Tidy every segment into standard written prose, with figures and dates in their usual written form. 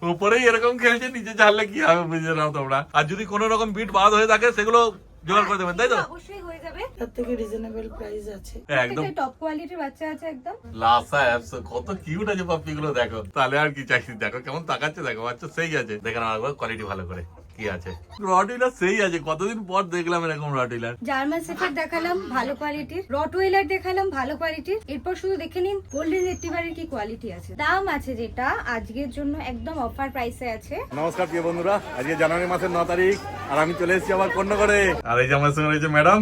উপরেই এরকম খেলছে, নিচে ছাড়লে কি হবে বুঝে নাও তোমরা। আর যদি কোনো রকম বিট বাদ হয়ে থাকে সেগুলো জোগাড় করে দেবেন, তাই তো? অবশ্যই হয়ে যাবে, তার থেকে রিজনেবল প্রাইস আছে, একদম টপ কোয়ালিটির বাচ্চা আছে একদম। লাসা অ্যাপস কত কিউট আছে পাপ্পি গুলো, দেখো। তাহলে আর কি চাইছি, দেখো কেমন তাকাচ্ছে, দেখো বাচ্চা সেই আছে। দেখে না একবার কোয়ালিটি ভালো করে কি আছে। রটওয়েলার সেই আছে, কতদিন পর দেখলাম এরকম রটওয়েলার। জার্মান শেফার্ড দেখালাম ভালো কোয়ালিটির, রটওয়েলার দেখালাম ভালো কোয়ালিটির। এরপর শুধু দেখে নিন গোল্ডেন রিট্রিভারের কি কোয়ালিটি আছে। দাম আছে যেটা আজকের জন্য একদম অফার প্রাইসে আছে। নমস্কার প্রিয় বন্ধুরা, আজকে জানুয়ারি মাসের 9 তারিখ আর আমি চলে এসেছি আবার কর্ণগরে। আর এই যে আমার সঙ্গে রয়েছে ম্যাডাম।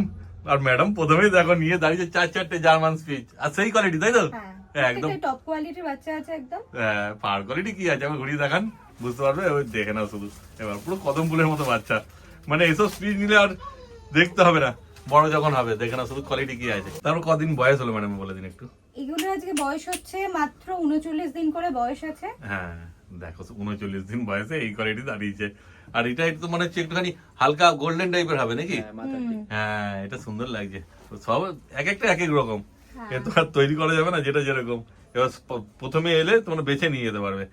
আর ম্যাডাম প্রথমেই দেখো নিয়ে দাঁড়িয়েছে 4-4টে জার্মান স্পিচ, আর সেই কোয়ালিটি, তাই তো? একদম টপ কোয়ালিটির বাচ্চা আছে একদম। পার কোয়ালিটি কি আছে আমি ঘুরিয়ে দেখান, বুঝতে পারবে। ওই দেখে নাও শুধু, এবার পুরো কদম ফুলের মতো বাচ্চা। মানে এসব স্পিচ নিলে আর দেখতে হবে না, বড় যখন হবে দেখে নাও শুধু কোয়ালিটি কি আছে। তারপর কদিন বয়স হলো ম্যাডাম বলে দিন একটু। এগুলো আজকে বয়স হচ্ছে মাত্র 39 দিন করে বয়স আছে। হ্যাঁ দেখো 39 দিন বয়সে এই কোয়ালিটি দাঁড়িয়েছে। আর এটা একটু মনে হচ্ছে একটুখানি হালকা গোল্ডেন টাইপের হবে নাকি? হ্যাঁ এটা সুন্দর লাগছে। সব এক একটা এক এক রকম, এ তো আর তৈরি করা যাবে না যেটা যেরকম। এবার প্রথমে এলে তোমরা বেছে নিয়ে যেতে পারবে।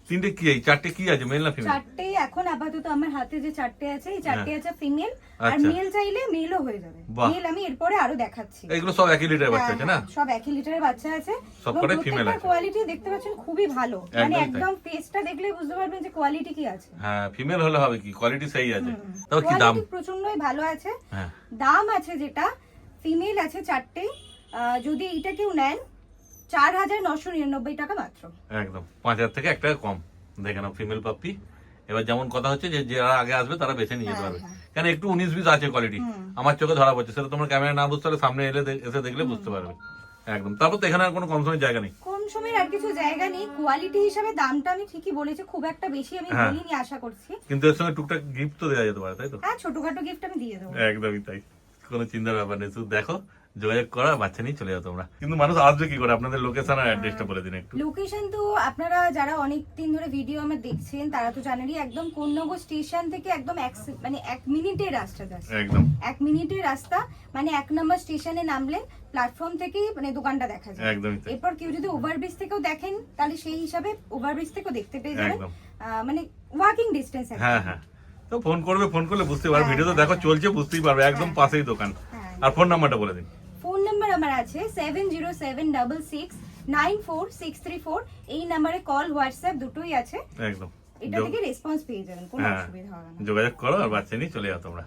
তিনটে কি এই চারটে কি আছে, মেল না ফিমেল? চারটেই এখন আপাতত আমার হাতে যে চারটে আছে, এই চারটে আছে ফিমেল। আর আচ্ছা। মেল চাইলে মেলও হয়ে যাবে। বাহ। মেল আমি এরপরে আরো দেখাচ্ছি। এগুলো সব একই লিটার বাচ্চা আছে না? সব 1 লিটারের বাচ্চা আছে। সবকটাই female আছে। কোয়ালিটি দেখতে পাচ্ছেন খুবই ভালো, মানে একদম তাই। একদম ফেসটা দেখলেই বুঝতে পারবেন যে কোয়ালিটি কি আছে। হ্যাঁ ফিমেল হলে হবে কি, কোয়ালিটি সেই আছে। তবে কি দাম? কোয়ালিটি প্রচন্ডই ভালো আছে। হ্যাঁ দাম আছে যেটা ফিমেল আছে চারটেই, যদি এইটা কেউ নেন 4,999 টাকা মাত্র। একদম 5,000 থেকে 1 টাকা কম। দেখে নাও ফিমেল পাপ্পি। এবার যেমন কথা হচ্ছে যে যারা আগে আসবে তারা বেছে নিয়ে যেতে পারবে, কেন একটু 19-20 আছে কোয়ালিটি আমার চোখে ধরা পড়ছে। সেটা তোমার ক্যামেরা না বুঝতে পারলে সামনে এলে এসে দেখলে বুঝতে পারবে একদম। তারপর তো এখানে আর কোনো কম সময়ের জায়গা নেই। কম সময়ের আর কিছু জায়গা নেই। কোয়ালিটি হিসাবে দামটা আমি ঠিকই বলেছি, খুব একটা বেশি আমি হ্যাঁ। বলিনি আশা করছি। কিন্তু এর সঙ্গে টুকটাক গিফট তো দেওয়া যেতে পারে, তাই তো? হ্যাঁ ছোটখাটো গিফট আমি দিয়ে দেবো। একদমই তাই, কোনো চিন্তার ব্যাপার নেই। শুধু দেখো, যোগাযোগ করা, বাচ্চা নিয়ে চলে যাও তোমরা। কিন্তু মানুষ আসবে কি করে? আপনাদের লোকেশন আর অ্যাড্রেসটা বলে দিন একটু। লোকেশন তো আপনারা যারা অনেক দিন ধরে ভিডিও আমার দেখছেন তারা তো জানেনই, একদম কোন্নগর স্টেশন থেকে একদম মানে 1 মিনিটের রাস্তা জাস্ট। একদম 1 মিনিটের রাস্তা, মানে 1 নম্বর স্টেশনে নামলেন, প্ল্যাটফর্ম থেকেই মানে দোকানটা দেখা যায়। একদমই তাই। এরপর কেউ যদি ওভারব্রিজ থেকেও দেখেন তাহলে সেই হিসাবে ওভারব্রিজ থেকেও দেখতে পেয়ে যাবেন। একদম। মানে ওয়াকিং ডিস্টেন্স। হ্যাঁ হ্যাঁ, তো ফোন করবে, ফোন করলে বুঝতে পারবে। ভিডিও তো দেখো চলছে, বুঝতেই পারবে। একদম পাশেই দোকান। আর ফোন নাম্বারটা বলে দিন। ফোন নাম্বার আমার আছে 7076694634। এই নাম্বারে কল হোয়াটসঅ্যাপ দুটোই আছে। একদম এটা থেকে রেসপন্স পেয়ে যাবেন, কোনো অসুবিধা হবে না। যোগাযোগ করো আর বাচ্চা নিয়ে চলে যাও তোমরা।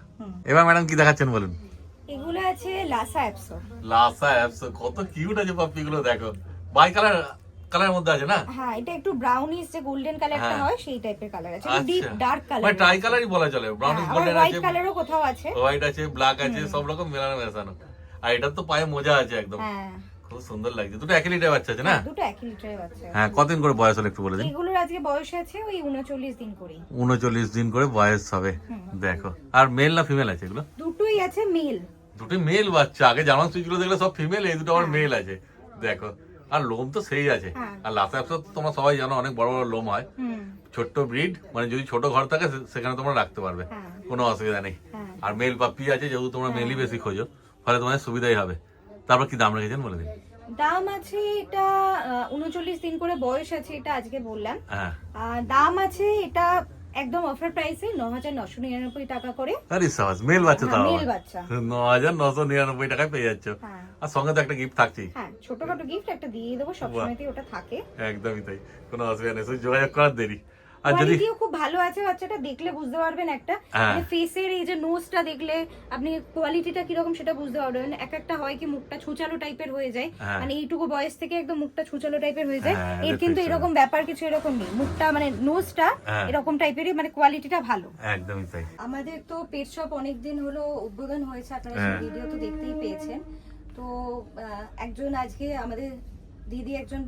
এবার ম্যাডাম কি দেখাচ্ছেন বলুন। এগুলো আছে লাসা অ্যাপসো। লাসা অ্যাপস কত কিউট আছে পাপ্পি গুলো, দেখো। বাই কালারের মধ্যে আছে না? হ্যাঁ এটা একটু ব্রাউনিশ যে গোল্ডেন কালারটা হয় সেই টাইপের কালার আছে, ডিপ ডার্ক কালার। মানে ট্রাই কালারই বলা চলে। ব্রাউনিশ গোল্ডেন আছে, হোয়াইট কালারও কোথাও আছে, হোয়াইট আছে, ব্ল্যাক আছে, সব রকম মেলানো মেশানো। আর এটার তো পায়ে মোজা আছে একদম, হ্যাঁ খুব সুন্দর লাগছে। দুটো 1 লিটার বাচ্চা আছে না? দুটো 1 লিটারের বাচ্চা। হ্যাঁ কতদিন করে বয়স হলো একটু বলে দিন। এগুলোর আজকে বয়স আছে ওই 39 দিন করে। 39 দিন করে বয়স হবে, দেখো। আর মেল না ফিমেল আছে এগুলো? দুটোই আছে মেল। দুটোই মেল বাচ্চা। আগে জার্মান সুইচ গুলো দেখলে সব ফিমেল, এই দুটো আবার মেল আছে, দেখো। আর লোম তো সেই আছে। আর লাসা অ্যাপস তোমরা সবাই জানো অনেক বড় বড় লোম হয়। ছোট্ট ব্রিড, মানে যদি ছোট ঘর থাকে সেখানে তোমরা রাখতে পারবে, কোনো অসুবিধা নেই। আর মেল পাপ্পি আছে, যেহেতু তোমরা মেলই বেশি খোঁজো, ফলে তোমাদের সুবিধাই হবে। তারপর কি দাম রেখেছেন বলে দিন। দাম আছে এটা 39 দিন করে বয়স আছে, এটা আজকে বললাম। হ্যাঁ দাম আছে এটা একদম অফার প্রাইসে 9,999 টাকা করে। আরে সাবাস, মেল বাচ্চা তাও মেল বাচ্চা 9,999 টাকায় পেয়ে যাচ্ছ। আর সঙ্গে তো একটা গিফট থাকছেই। হ্যাঁ ছোটখাটো গিফট একটা দিয়ে দেবো, সবসময়তেই ওটা থাকে। একদমই তাই, কোনো অসুবিধা নেই, শুধু যোগাযোগ করার দেরি। আর যদি কোয়ালিটিও খুব ভালো আছে, বাচ্চাটা দেখলে বুঝতে পারবেন। একটা মানে ফেসের এই যে নোজটা দেখলে আপনি কোয়ালিটিটা কিরকম সেটা বুঝতে পারবেন। এক একটা হয় কি মুখটা ছুচালো টাইপের হয়ে যায়, মানে এইটুকু বয়স থেকে একদম মুখটা ছুচালো টাইপের হয়ে যায়। এর কিন্তু এরকম ব্যাপার কিছু এরকম নেই, মুখটা মানে নোজটা এরকম টাইপেরই, মানে কোয়ালিটিটা ভালো। একদমই তাই। আমাদের তো পেট শপ অনেকদিন হলো উদ্বোধন হয়েছে, আপনারা সেই ভিডিও তো দেখতেই পেয়েছেন। তো একজন আজকে আমাদের দিদি একজন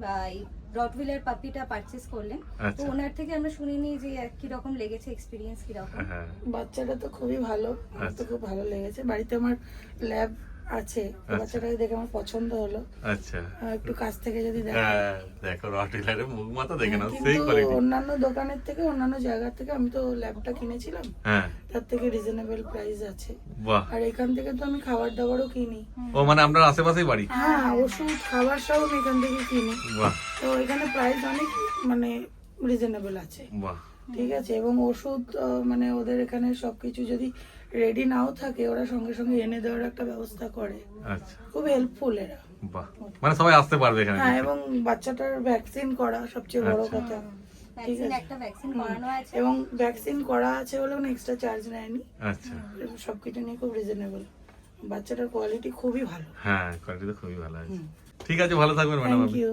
রটওয়েলার পাপিটা পারচেজ করলেন, তো ওনার থেকে আমরা শুনে নিই যে কি রকম লেগেছে, এক্সপেরিয়েন্স কি রকম। বাচ্চাটা তো খুবই ভালো, আমার তো খুব ভালো লেগেছে। বাড়িতে আমার ল্যাব আছে, বাচ্চাটাকে দেখে আমার পছন্দ হলো। আচ্ছা একটু কাছ থেকে যদি দেখো রটওয়েলারের মুখ মাথা দেখে নাও, সেই কিন্তু কোয়ালিটি। অন্যান্য দোকানের থেকে, অন্যান্য জায়গা থেকে আমি তো ল্যাবটা কিনেছিলাম, তার থেকে রিজনেবল প্রাইস আছে। বাহ। আর এখান থেকে তো আমি খাবার দাবারও কিনি। ও মানে আপনার আশেপাশেই বাড়ি? হ্যাঁ ওষুধ খাবার সব আমি এখান থেকে কিনি। বাহ। তো এখানে প্রাইস অনেক মানে রিজনেবল আছে, বাহ ঠিক আছে। এবং ওষুধ মানে ওদের এখানে সবকিছু যদি রেডি নাও থাকে ওরা সঙ্গে সঙ্গে এনে দেওয়ার একটা ব্যবস্থা করে, আচ্ছা খুব হেল্পফুল এরা। বাহ, মানে সবাই আসতে পারবে এখানে। হ্যাঁ, এবং বাচ্চাটার ভ্যাকসিন করা সবচেয়ে বড় কথা, ঠিক ভ্যাকসিন আছে। একটা ভ্যাকসিন করানো আছে। এবং ভ্যাকসিন করা আছে বলেও এক্সট্রা চার্জ নেয়নি, আচ্ছা সবকিছু নিয়ে খুব রিজনেবল। বাচ্চাটার কোয়ালিটি খুবই ভালো। হ্যাঁ, কোয়ালিটি তো খুবই ভালো আছে। ঠিক আছে, ভালো থাকবেন ম্যাডাম। Thank you.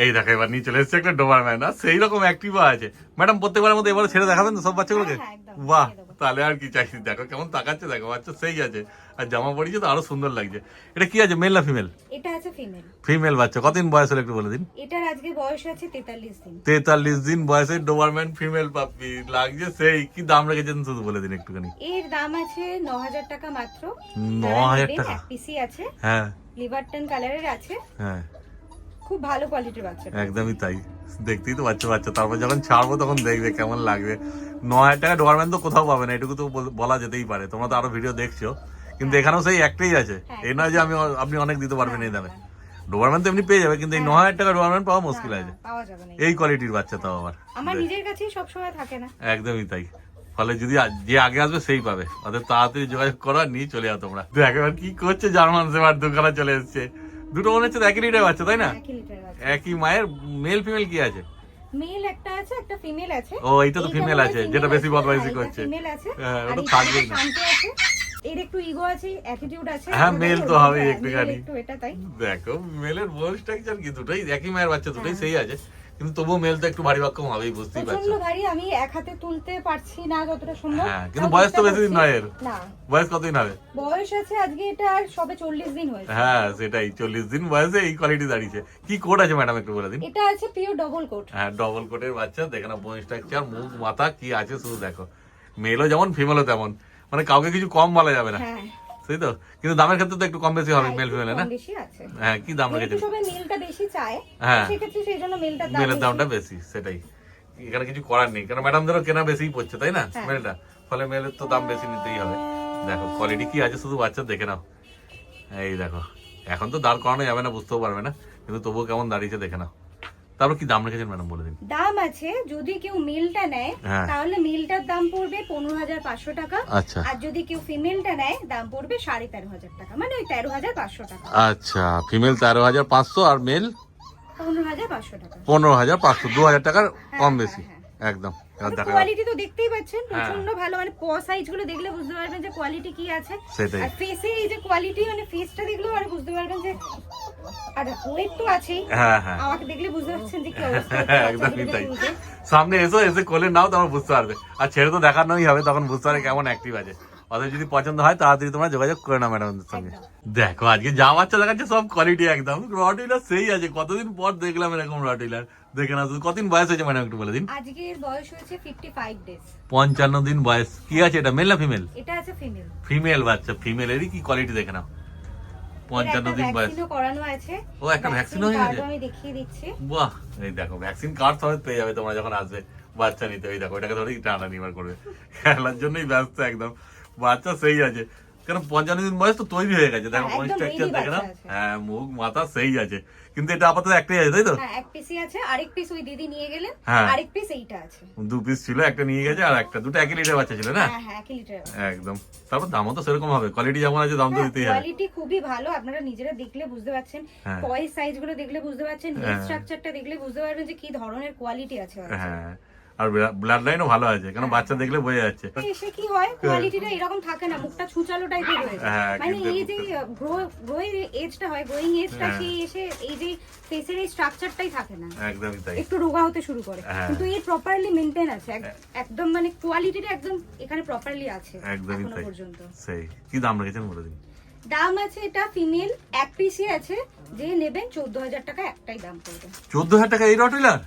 এই দেখো এবার নিয়ে চলে এসেছে একটা ডোবারম্যান, আর সেই রকম অ্যাক্টিভও আছে। ম্যাডাম প্রত্যেকবারের মধ্যে এবারে ছেড়ে দেখাবেন তো সব বাচ্চাগুলোকে? হ্যাঁ, একদম, বাহ, ছেড়ে দেবো। তাহলে আর কি চাইছি। দেখো কেমন তাকাচ্ছে, দেখো বাচ্চা সেই আছে, আর জামা পরিয়েছে তো আরো সুন্দর লাগছে। এটা কি আছে, মেল না ফিমেল? এটা আছে ফিমেল। ফিমেল বাচ্চা, কতদিন বয়স হলো একটু বলে দিন। এটার আজকে বয়স আছে 43 দিন। 43 দিন বয়সের ডোবারম্যান ফিমেল পাপি লাগছে সেই। কি দাম রেখেছেন শুধু বলে দিন একটুখানি। এর দাম আছে 9000 টাকা মাত্র। 9000 টাকা? এক পিসি আছে, হ্যাঁ লিভার টান কালারের আছে, হ্যাঁ, খুব ভালো কোয়ালিটির বাচ্চা। একদমই তাই। দেখতেই তো বাচ্চা বাচ্চা, তারপর যখন ছাড়বো তখন দেখবে কেমন লাগবে। 9000 টাকা ডোবারম্যান তো কোথাও পাবে না, এটুকু তো বলা যেতেই পারে। তোমরা তো আরো ভিডিও দেখছো, কিন্তু এখানেও সেই একটাই আছে। এই নয় যে আপনি অনেক দিতে পারবেন এই দামে। ডোবারম্যান তো এমনি পেয়ে যাবে, কিন্তু এই 9000 টাকা ডোবারম্যান পাওয়া মুশকিল আছে। পাওয়া যাবে না। এই কোয়ালিটির বাচ্চা তাও আবার আমার নিজের কাছেই সব সময় থাকে না। একদমই তাই। ফলে যদি যে আগে আসবে সেই পাবে, ওদের তাড়াতাড়ি যোগাযোগ করা, নিয়ে চলে যাও তোমরা। দেখ এবার কি করছে, জার্মান শেফার্ড দোকানে চলে এসছে। দুটো মনে হচ্ছে একই লিটার বাচ্চা, তাই না? 1 লিটার আছে। একই মায়ের। মেল ফিমেল কি আছে? মেল একটা আছে, একটা ফিমেল আছে। ও, এইটা তো ফিমেল আছে, যেটা বেশি বদমাইশি করছে। ফিমেল আছে। হ্যাঁ, আর ওটা এটা থাকবেই না। শান্ত আছে। এর একটু ইগো আছে, অ্যাটিটিউড আছে। হ্যাঁ, মেল তো হবেই হ্যাঁ, একটুখানি। মেল একটু এটা তাই। দেখো মেলের বল স্ট্রাকচার কি, দুটোই একই মায়ের বাচ্চা, দুটোই সেই আছে, কিন্তু তবুও মেল তো একটু ভারী বাক্যম হবেই, বুঝতেই প্রচন্ড পারছো। ভারী, আমি এক হাতে তুলতে পারছি না যতটা সম্ভব। হ্যাঁ, কিন্তু তাও বয়স তো চেষ্টা বেশি দিন করছি। নয় এর। না, বয়স কতদিন হবে? বয়স আছে আজকে এটা সবে 40 দিন হয়েছে। হ্যাঁ সেটাই, 40 দিন বয়সে এই কোয়ালিটি দাঁড়িয়েছে। কি কোড আছে ম্যাডাম একটু বলে দিন। এটা আছে পিওর ডবল কোট। হ্যাঁ, ডবল কোটের বাচ্চা। দেখে না বোন স্ট্রাকচার, মুখ মাথা কি আছে শুধু দেখো। মেলও যেমন ফিমেলও তেমন, মানে কাউকে কিছু কম বলা যাবে না, হ্যাঁ, সেই তো। কিন্তু দামের ক্ষেত্রে তো একটু কম বেশি হবে মেল ফিমেলে, না? কম বেশি আছে। হ্যাঁ, কি দাম একটু রেখেছে? সবাই মেলটা বেশি চায়, হ্যাঁ। সেক্ষেত্রে সেই জন্য মেলটার দাম মেলের বেশি। দামটা বেশি, সেটাই। এখানে কিছু করার নেই, কারণ ম্যাডামদেরও কেনা বেশিই পড়ছে, তাই না? হ্যাঁ। মেলটা, ফলে মেলের তো দাম বেশি নিতেই হবে। দেখো কোয়ালিটি কি আছে শুধু বাচ্চা দেখে নাও। এই দেখো, এখন তো দাঁড় করানো যাবে না, বুঝতেও পারবে না, কিন্তু তবুও কেমন দাঁড়িয়েছে দেখে নাও। তারপর কি দাম রেখেছেন ম্যাডাম বলে দিন। দাম আছে, যদি কেউ মেলটা নেয় হ্যাঁ। তাহলে মেলটার দাম পড়বে 15500 টাকা। আচ্ছা আর যদি কেউ ফিমেলটা নেয় দাম পড়বে 13500 টাকা, মানে ওই 13500 টাকা। আচ্ছা, ফিমেল 13500 আর মেল 15500 টাকা। 15500, 2000 টাকার কম হ্যাঁ, বেশি, হ্যাঁ। একদম। এবার দেখো কোয়ালিটি তো দেখতেই পাচ্ছেন, হ্যাঁ। প্রচন্ড ভালো, মানে প সাইজ গুলো দেখলে বুঝতে পারবেন যে কোয়ালিটি কি আছে। সেটাই। আর ফেসে এই যে কোয়ালিটি, মানে ফেসটা দেখলেও আর বুঝতে পারবেন যে, আর ওয়েট তো আছেই। হ্যাঁ হ্যাঁ, আমাকে দেখলে বুঝতে পারছেন যে কি অবস্থা। একদমই তাই। সামনে এসে কোলে নাও, তখন বুঝতে পারবে। আর ছেড়ে তো দেখানোই হবে, তখন বুঝতে পারবে কেমন অ্যাক্টিভ আছে। অতএব যদি পছন্দ হয় তাড়াতাড়ি তোমরা যোগাযোগ করে নাও ম্যাডামদের সঙ্গে। দেখো আজকে যা বাচ্চা দেখাচ্ছে সব কোয়ালিটি একদম। রটইলার সেই আছে, কতদিন পর দেখলাম এরকম রটইলার। দেখে না, কতদিন বয়স হয়েছে ম্যাডাম একটু বলে দিন। আজকের বয়স হয়েছে 55 ডেজ। 55 দিন বয়স। কি আছে এটা, মেল না ফিমেল? এটা আছে ফিমেল। ফিমেল বাচ্চা, ফিমেলেরই কি কোয়ালিটি দেখে নাও। 55 দিন বয়স। ভ্যাকসিনও করানো আছে। ও, একটা ভ্যাকসিন হয়ে গেছে? আমি দেখিয়ে দিচ্ছি। বাহ, এই দেখো ভ্যাকসিন কার্ড সমেত পেয়ে যাবে তোমরা যখন আসবে বাচ্চা নিতে। ওই দেখো, এটাকে ধরেই টানা নিবার করবে, খেলার জন্যই ব্যস্ত একদম। বাচ্চা সেই আছে, কারণ 55 দিন বয়স তো তৈরি হয়ে গেছে। দেখো হ্যাঁ, একদম স্ট্রাকচার ready দেখে না। বাচ্চা আছে। হ্যাঁ, মুখ মাথা সেই আছে, কিন্তু এটা আপাতত একটাই আছে, তাই তো? হ্যাঁ, এক পিসই আছে, আরেক পিস ওই দিদি নিয়ে গেলেন। হ্যাঁ। আরেক পিস এইটা আছে। 2 পিস ছিল, একটা নিয়ে গেছে, আর একটা দুটো একই লিটার বাচ্চা ছিল, না? হ্যাঁ হ্যাঁ, 1 লিটার। একদম। তারপর দামও তো সেরকম হবে, কোয়ালিটি যেমন আছে দাম তো দিতেই হবে। কোয়ালিটি খুবই ভালো, আপনারা নিজেরা দেখলে বুঝতে পারছেন। হ্যাঁ। পয়েস সাইজ গুলো দেখলে বুঝতে পারছেন, হেড হ্যাঁ। স্ট্রাকচারটা দেখলে বুঝতে পারবেন যে কি ধরনের কোয়ালিটি আছে। হ্যাঁ, আর ব্লাড লাইনও ভালো আছে, কারণ বাচ্চা দেখলে বোঝা যাচ্ছে। এসে কি হয়, কোয়ালিটিটা এরকম থাকে না, মুখটা ছুচালো টাইপের হয়ে যায়। হ্যাঁ, মানে কিন্তু এই যে গ্রোয়িং এজটা হয়, গ্রোয়িং এজটা হ্যাঁ। সেই এসে এই যে ফেসের এই স্ট্রাকচারটাই থাকে না, একদমই তাই। একটু রোগা হতে শুরু করে। হ্যাঁ। কিন্তু এই প্রপারলি মেইনটেইন আছে, একদম মানে কোয়ালিটিটা একদম এখানে প্রপারলি আছে একদমই এখনো তাই। পর্যন্ত। সেই কি দাম রেখেছেন বলে দিন। দাম আছে, এটা ফিমেল এক পিসই আছে, যে নেবেন 14000 টাকা একটাই দাম পড়বে। 14000 টাকা এই রটইলার?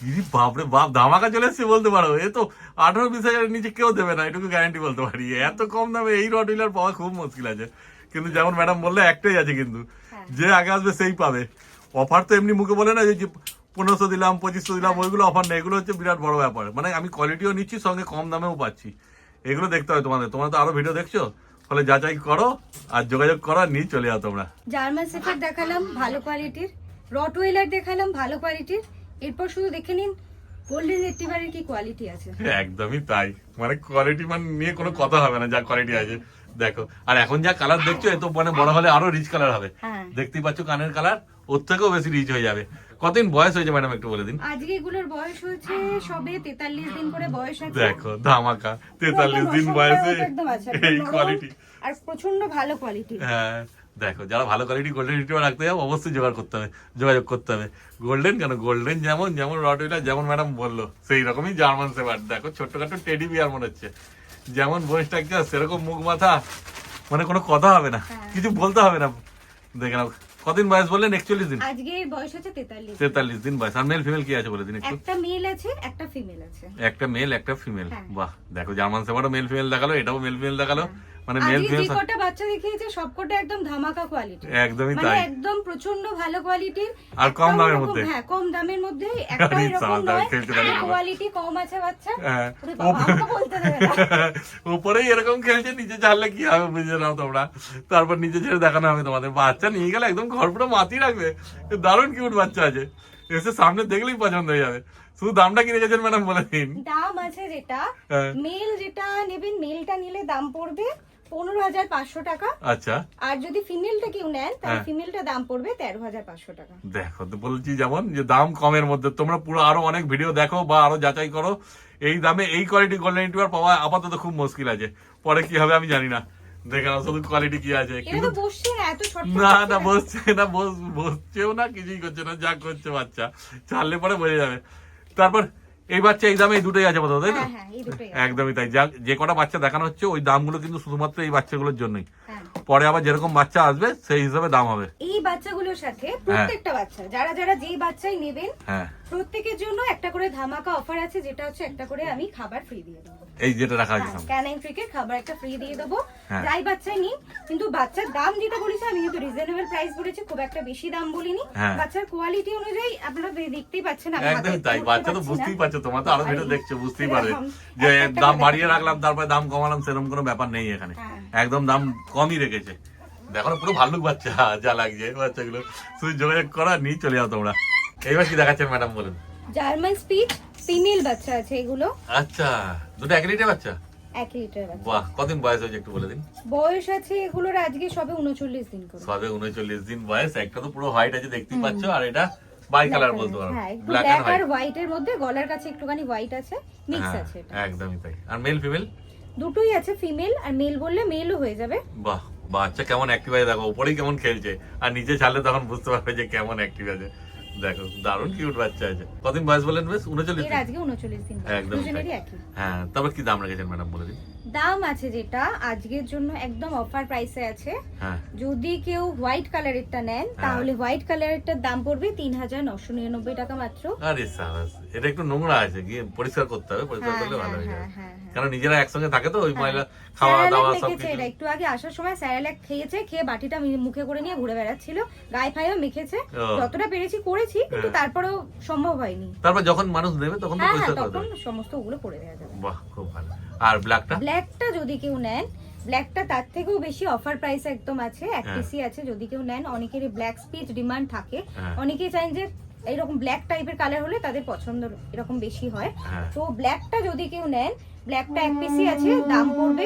ইরি বাপরে বাপ, ধামাকা চলে এসছে বলতে পারো। এ তো 18-20 হাজারের নিচে কেউ দেবে না, এটুকু গ্যারান্টি বলতে পারি। এত কম দামে এই রটইলার পাওয়া খুব মুশকিল আছে। কিন্তু যেমন ম্যাডাম বললে একটাই আছে, কিন্তু হ্যাঁ। যে আগে আসবে সেই পাবে। অফার তো এমনি মুখে বলে না যে 1500 দিলাম 2500 দিলাম, ওইগুলো অফার নেই। এগুলো হচ্ছে বিরাট বড় ব্যাপার। মানে আমি কোয়ালিটিও নিচ্ছি, সঙ্গে কম দামেও পাচ্ছি। এগুলো দেখতে হয় তোমাদের। তোমরা তো আরো ভিডিও দেখছো, ফলে যাচাই করো আর যোগাযোগ করো, আর নিয়ে চলে যাও তোমরা। জার্মান শেফার্ড দেখালাম ভালো কোয়ালিটির, রটওয়েলার দেখালাম ভালো কোয়ালিটির। এরপর শুধু দেখে নিন গোল্ডেন রিট্রিভারের কি কোয়ালিটি আছে? একদমই তাই, মানে কোয়ালিটি মানে নিয়ে কোনো কথা হবে না, যা কোয়ালিটি আছে দেখো। আর এখন যা কালার দেখছো এ তো মানে বড় হলে আরো রিচ কালার হবে। হ্যাঁ। দেখতেই পাচ্ছ কানের কালার ওর থেকেও বেশি রিচ হয়ে যাবে। কতদিন বয়স হয়েছে ম্যাডাম একটু বলে দিন? আজকে এগুলোর বয়স হয়েছে সবে 43 দিন করে বয়স আছে। দেখো ধামাকা 43 দিন বয়সে একদম আছে, এই নরম কোয়ালিটি। আর প্রচন্ড ভালো কোয়ালিটি। হ্যাঁ দেখো, যারা ভালো কোয়ালিটি গোল্ডেন রিট্রিভার রাখতে যাও অবশ্যই যোগাযোগ করতে হবে। গোল্ডেন কেন, গোল্ডেন যেমন রটওয়েলার যেমন ম্যাডাম বললো সেই রকমই জার্মান শেফার্ড। দেখো ছোট্টখাটো টেডি বিয়ার মনে হচ্ছে, যেমন বয়স থাকছে সেরকম মুখ মাথা, মানে কোনো কথা হবে না, কিছু বলতে হবে না। দেখে নাও কদিন বয়স বললেন? 41 দিন। আজকে বয়স আছে 43 দিন বয়স। আর মেল ফিমেল কি আছে বলে দিন একটু? একটা মেল আছে একটা ফিমেল আছে। একটা মেল একটা ফিমেল। হ্যাঁ। বাহ, দেখো জার্মান শেফার্ডও মেল ফিমেল দেখালো, এটাও মেল ফিমেল দেখালো, মানে মেল আজকে ফিমেল যে কটা বাচ্চা দেখিয়েছে সবকটা একদম ধামাকা কোয়ালিটি। একদমই মানে তাই, একদম প্রচন্ড ভালো কোয়ালিটির আর কম দামের মধ্যে। হ্যাঁ কম দামের মধ্যে, একটা আরে এরকম সাদা নয় খেলতে লাগে বাবা। কোয়ালিটি কম আছে বাচ্চা। হ্যাঁ। ওরে বাবা, আমাকে বলতে দেবে না। উপরেই এরকম খেলছে, নিচে ছাড়লে কি হবে বুঝে নাও তোমরা। তারপর নিচে ছেড়ে দেখানো হবে তোমাদের। বাচ্চা নিয়ে গেলে একদম ঘর পুরো মাতি রাখবে। দারুণ কিউট বাচ্চা আছে, এসে সামনে দেখলেই পছন্দ হয়ে যাবে। শুধু দামটা কি রেখেছেন ম্যাডাম বলে দিন? দাম আছে যেটা হ্যাঁ। মেল যেটা নেবেন, মেলটা নিলে দাম পড়বে 15,500 টাকা। আচ্ছা, আর যদি ফিমেলটা কেউ নেন তাহলে হ্যাঁ। ফিমেলটা দাম পড়বে 13,500 টাকা। দেখো তো বলছি যেমন যে দাম কমের মধ্যে তোমরা পুরো আরো অনেক ভিডিও দেখো বা আরো যাচাই করো। এই দামে এই কোয়ালিটি গোল্ডেন রিট্রিভার পাওয়া আপাতত খুব মুশকিল আছে, পরে কি হবে আমি জানি না। দেখে নাও শুধু কোয়ালিটি কি আছে। এটা তো বসছে না, এত ছোট না বসছে না, বসছেও না, কিছুই করছে না, যা করছে বাচ্চা ছাড়লে পরে বোঝা যাবে। তারপর এই বাচ্চা এই দামে এই দুটোই আছে বোধ, তাই তো? হ্যাঁ হ্যাঁ এই দুটোই আছে। একদমই তাই, যে কটা বাচ্চা দেখানো হচ্ছে ওই দামগুলো কিন্তু শুধুমাত্র এই বাচ্চাগুলোর জন্যই। হ্যাঁ। পরে আবার যেরকম বাচ্চা আসবে সেই হিসাবে দাম হবে। এই বাচ্চাগুলোর সাথে প্রত্যেকটা বাচ্চা যারা যেই বাচ্চাই নেবেন হ্যাঁ, প্রত্যেকের জন্য একটা করে ধামাকা অফার আছে, যেটা হচ্ছে একটা করে আমি খাবার ফ্রি দিয়ে দেবো। এই যেটা রাখা আছে সামনে। ক্যানাইন ট্রিকের খাবার একটা ফ্রি দিয়ে দেবো হ্যাঁ। যাই বাচ্চাই নিন। কিন্তু বাচ্চার দাম যেটা বলেছি আমি কিন্তু রিজনেবল প্রাইস বলেছি, খুব একটা বেশি দাম বলিনি। হ্যাঁ। বাচ্চার কোয়ালিটি অনুযায়ী আপনারা দেখতেই পাচ্ছেন। আমি হাতে একদমই তাই, ধরতে বাচ্চা তো পারছি না। বুঝতেই পারছো, তোমরা তো আরো ভিডিও দেখছো, বুঝতেই পারবে এরকম যে একটা দাম করে বাড়িয়ে দেখাবো। রাখলাম তারপরে দাম কমালাম সেরকম কোনো ব্যাপার নেই এখানে। হ্যাঁ। একদম দাম কমই রেখেছে। দেখো না পুরো ভাল্লুক বাচ্চা যা লাগছে বাচ্চাগুলো। শুধু যোগাযোগ করা নিয়ে চলে যাও তোমরা। এইবার কি দেখাচ্ছেন ম্যাডাম বলুন? জার্মান স্পিচ ফিমেল বাচ্চা আছে এগুলো। আচ্ছা, দুটো 1 লিটার বাচ্চা। 1 লিটার বাচ্চা। বাহ, কদিন বয়স হয়েছে একটু বলে দিন? বয়স আছে এগুলোর আজকে সবে 39 দিন করে। সবে 39 দিন বয়স। একটা তো পুরো হোয়াইট আছে দেখতেই পাচ্ছ, আর এটা বাই কালার বলতে পারো, হ্যাঁ একটু ব্ল্যাক ব্ল্যাক এন্ড আর হোয়াইট। হোয়াইট এর মধ্যে, গলার কাছে একটুখানি হোয়াইট আছে, মিক্স আছে এটা। একদমই তাই। আর মেল ফিমেল দুটোই আছে, ফিমেল আর মেল বললে মেলও হয়ে যাবে। বাহ, বাচ্চা কেমন অ্যাক্টিভ আছে দেখো, উপরেই কেমন খেলছে, আর নিচে ছাড়লে তখন বুঝতে পারবে যে কেমন অ্যাক্টিভ আছে। দেখো দারুণ কিউট বাচ্চা আছে। কদিন বয়স বলেন? বেশ 39 এর দিন। আজকে 39 দিন। একদম দুজনেরই একই হ্যাঁ। তারপর কি দাম রেখেছেন ম্যাডাম বলে দিন? দাম আছে যেটা আজকের জন্য একদম অফার প্রাইসে আছে। হ্যাঁ, যদি কেউ হোয়াইট কালারেরটা নেন তাহলে হোয়াইট কালারেরটার দাম পড়বে 3,999 টাকা মাত্র। আরে সাবাস, এটা একটু নোংরা আছে, গিয়ে পরিষ্কার করতে হবে, পরিষ্কার করলে ভালো হয়ে যাবে। কারণ নিজেরা একসঙ্গে থাকে তো ওই ময়লা খাওয়া দাওয়া সব মেখেছে কিছু। এটা, একটু আগে আসার সময় স্যারালাক খেয়েছে, খেয়ে বাটিটা মুখে করে নিয়ে ঘুরে বেড়াচ্ছিল, গায়ে ফায়েও মেখেছে। ও। যতটা পেরেছি করেছি, কিন্তু তারপরেও সম্ভব হয়নি। তারপর যখন মানুষ নেবে তখন তো হ্যাঁ পরিষ্কার করে তখন দেবে। সমস্ত ওগুলো করে দেওয়া যাবে। বাহ, খুব ভালো। আর ব্ল্যাকটা? ব্ল্যাকটা যদি কেউ নেন, ব্ল্যাকটা তার থেকেও বেশি অফার প্রাইস একদম আছে, 1 হ্যাঁ। পিসি আছে। যদি কেউ নেন, অনেকেরই ব্ল্যাক স্পিচ ডিমান্ড থাকে, হ্যাঁ। অনেকেই চান যে এইরকম ব্ল্যাক টাইপের কালার হলে তাদের পছন্দ এরকম বেশি হয়। হ্যাঁ। তো ব্ল্যাকটা যদি কেউ নেন, ব্ল্যাকটা 1 পিসি আছে, দাম পড়বে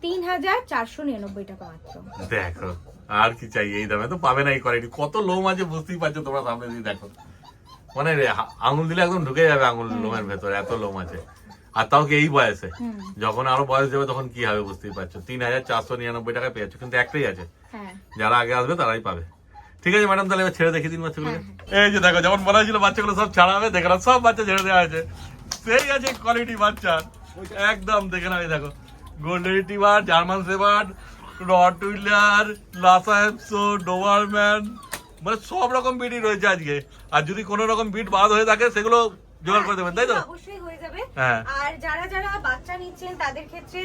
3,499 টাকা মাত্র। দেখো আর কি চাই, এই দামে তো পাবে না এই কোয়ালিটি। কত লোম আছে বুঝতেই পারছো তোমরা, সামনে দিয়ে দেখো, মানে আঙুল দিলে একদম ঢুকে যাবে আঙুল লোমের ভেতরে, এত লোম আছে। আর তাও কি এই বয়সে? যখন আরো বয়স যাবে তখন কি হবে বুঝতেই পারছো। 3,499 টাকায় পেয়েছো, কিন্তু একটাই আছে, হ্যাঁ যারা আগে আসবে তারাই পাবে। ঠিক আছে ম্যাডাম, তাহলে এবার ছেড়ে দেখে দিন বাচ্চাগুলোকে। এই যে দেখো, যেমন বলা হয়েছিল বাচ্চাগুলো সব ছাড়া হবে, দেখে নাও সব বাচ্চা ছেড়ে দেওয়া আছে। সেই আছে কোয়ালিটি বাচ্চার একদম, দেখে নাও। এই দেখো golden retriever, German shepherd, rottweiler, Lhasa Apso, Doberman, মানে সব রকম বিটই রয়েছে আজকে। আর যদি কোনো রকম বিট বাদ হয়ে থাকে সেগুলো জোগাড় করে দেবেন, তাই তো? অবশ্যই হয়ে যাবে। হ্যাঁ। আর যারা যারা বাচ্চা নিচ্ছেন তাদের ক্ষেত্রে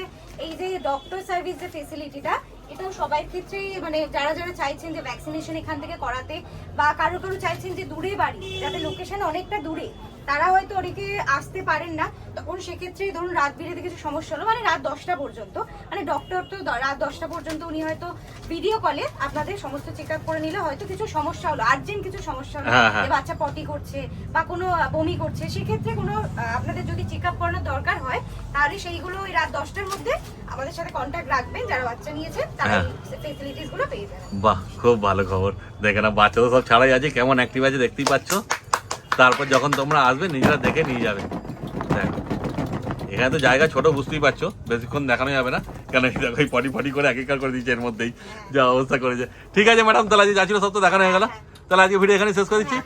এই যে ডক্টর সার্ভিস যে ফেসিলিটিটা, এটাও সবার ক্ষেত্রে, মানে যারা যারা চাইছেন যে ভ্যাকসিনেশন এখান থেকে করাতে, বা কারো কারো চাইছেন যে দূরে বাড়ি, যাতে লোকেশন অনেকটা দূরে, তারা হয়তো অনেকে আসতে পারেন না, তখন সেক্ষেত্রে ধরুন রাত বিরেতে কিছু সমস্যা হলো, মানে রাত 10টা পর্যন্ত, মানে ডক্টর তো রাত 10টা পর্যন্ত উনি হয়তো ভিডিও কলে আপনাদের সমস্ত চেক আপ করে নিলে হয়তো কিছু সমস্যা হলো, আর্জেন্ট কিছু সমস্যা হলো, যে বাচ্চা পটি করছে বা কোনো বমি করছে, সেক্ষেত্রে কোনো আপনাদের যদি চেক আপ করানোর দরকার হয় তাহলে সেইগুলো ওই রাত 10টার মধ্যে আমাদের সাথে কন্ট্যাক্ট রাখবেন, যারা বাচ্চা নিয়েছে তারা ফেসিলিটিস গুলো পেয়ে যাবেন। বাহ, খুব ভালো খবর। দেখে না, বাচ্চা তো সব ছাড়াই আছে, কেমন অ্যাক্টিভ আছে দেখতেই পাচ্ছ। তারপর যখন তোমরা আসবে নিজেরা দেখে নিয়ে যাবে। দেখো এখানে তো জায়গা ছোট, বুঝতেই পারছো, বেশিক্ষণ দেখানো যাবে না, কেন এই দেখো এই পটি পটি করে একাকার করে দিচ্ছে এর মধ্যেই, যা অবস্থা করেছে। ঠিক আছে ম্যাডাম, তাহলে আজকে যা ছিল সব তো দেখানো হয়ে গেল, তাহলে আজকে ভিডিও এখানে শেষ করে দিচ্ছি।